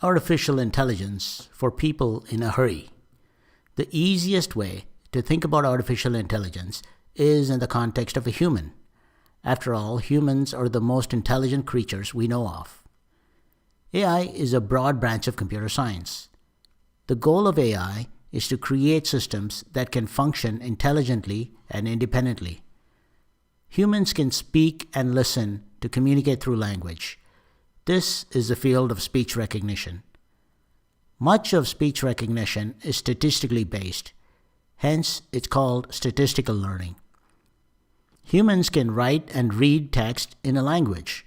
Artificial intelligence for people in a hurry. The easiest way to think about artificial intelligence is in the context of a human. After all, humans are the most intelligent creatures we know of. AI is a broad branch of computer science. The goal of AI is to create systems that can function intelligently and independently. Humans can speak and listen to communicate through language. This is the field of speech recognition. Much of speech recognition is statistically based, hence it's called statistical learning. Humans can write and read text in a language.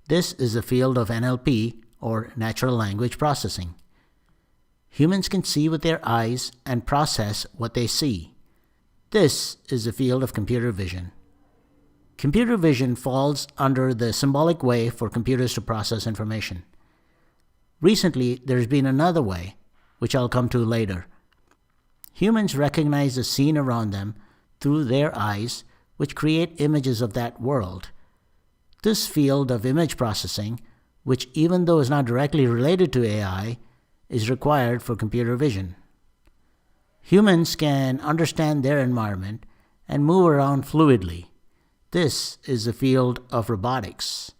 This is the field of NLP, or natural language processing. Humans can see with their eyes and process what they see. This is the field of computer vision. Computer vision falls under the symbolic way for computers to process information. Recently, there's been another way, which I'll come to later. Humans recognize the scene around them through their eyes, which create images of that world. This field of image processing, which even though is not directly related to AI, is required for computer vision. Humans can understand their environment and move around fluidly. This is the field of robotics.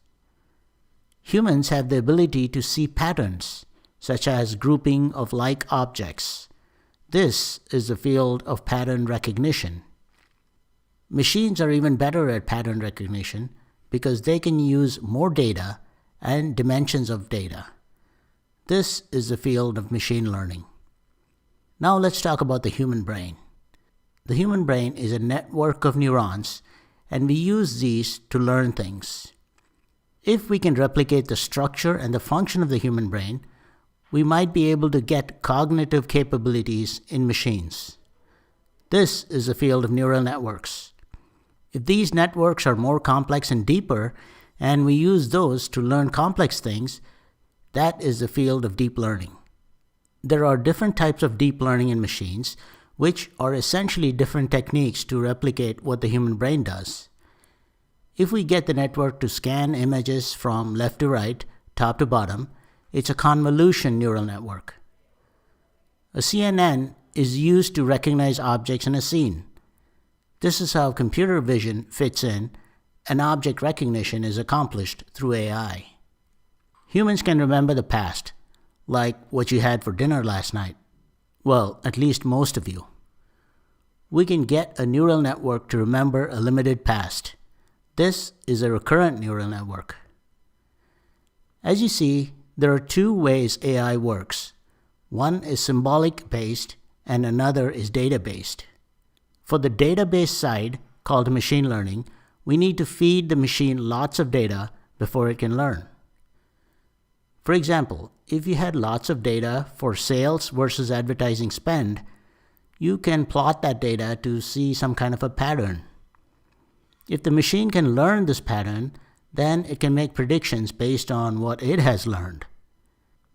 Humans have the ability to see patterns, such as grouping of like objects. This is the field of pattern recognition. Machines are even better at pattern recognition because they can use more data and dimensions of data. This is the field of machine learning. Now let's talk about the human brain. The human brain is a network of neurons, and we use these to learn things. If we can replicate the structure and the function of the human brain, we might be able to get cognitive capabilities in machines. This is the field of neural networks. If these networks are more complex and deeper, and we use those to learn complex things, that is the field of deep learning. There are different types of deep learning in machines, which are essentially different techniques to replicate what the human brain does. If we get the network to scan images from left to right, top to bottom, it's a convolution neural network. A CNN is used to recognize objects in a scene. This is how computer vision fits in, and object recognition is accomplished through AI. Humans can remember the past, like what you had for dinner last night. Well, at least most of you. We can get a neural network to remember a limited past. This is a recurrent neural network. As you see, there are two ways AI works. One is symbolic based and another is data based. For the database side, called machine learning, we need to feed the machine lots of data before it can learn. For example, if you had lots of data for sales versus advertising spend, you can plot that data to see some kind of a pattern. If the machine can learn this pattern, then it can make predictions based on what it has learned.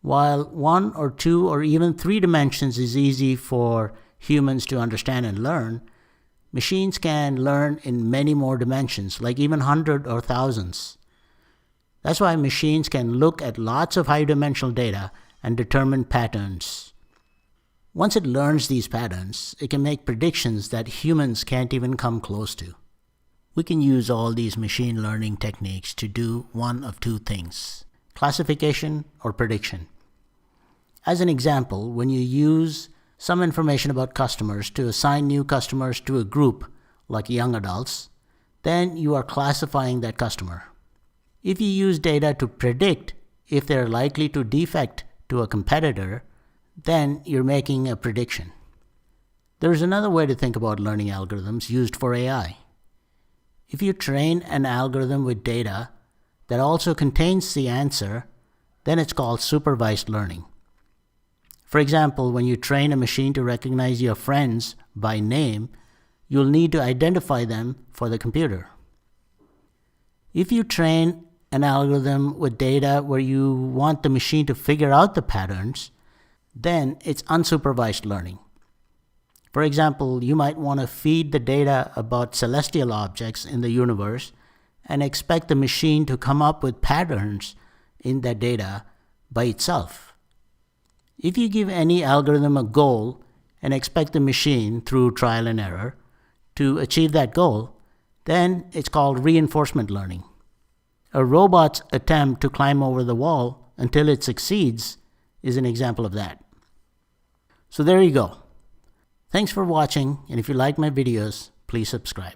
While 1 or 2 or even 3 dimensions is easy for humans to understand and learn, machines can learn in many more dimensions, like even 100 or thousands. That's why machines can look at lots of high-dimensional data and determine patterns. Once it learns these patterns, it can make predictions that humans can't even come close to. We can use all these machine learning techniques to do one of two things: classification or prediction. As an example, when you use some information about customers to assign new customers to a group, like young adults, then you are classifying that customer. If you use data to predict if they're likely to defect to a competitor, then you're making a prediction. There's another way to think about learning algorithms used for AI. If you train an algorithm with data that also contains the answer, then it's called supervised learning. For example, when you train a machine to recognize your friends by name, you'll need to identify them for the computer. If you train an algorithm with data where you want the machine to figure out the patterns, then it's unsupervised learning. For example, you might want to feed the data about celestial objects in the universe and expect the machine to come up with patterns in that data by itself. If you give any algorithm a goal and expect the machine, through trial and error, to achieve that goal, then it's called reinforcement learning. A robot's attempt to climb over the wall until it succeeds is an example of that. So there you go. Thanks for watching, and if you like my videos, please subscribe.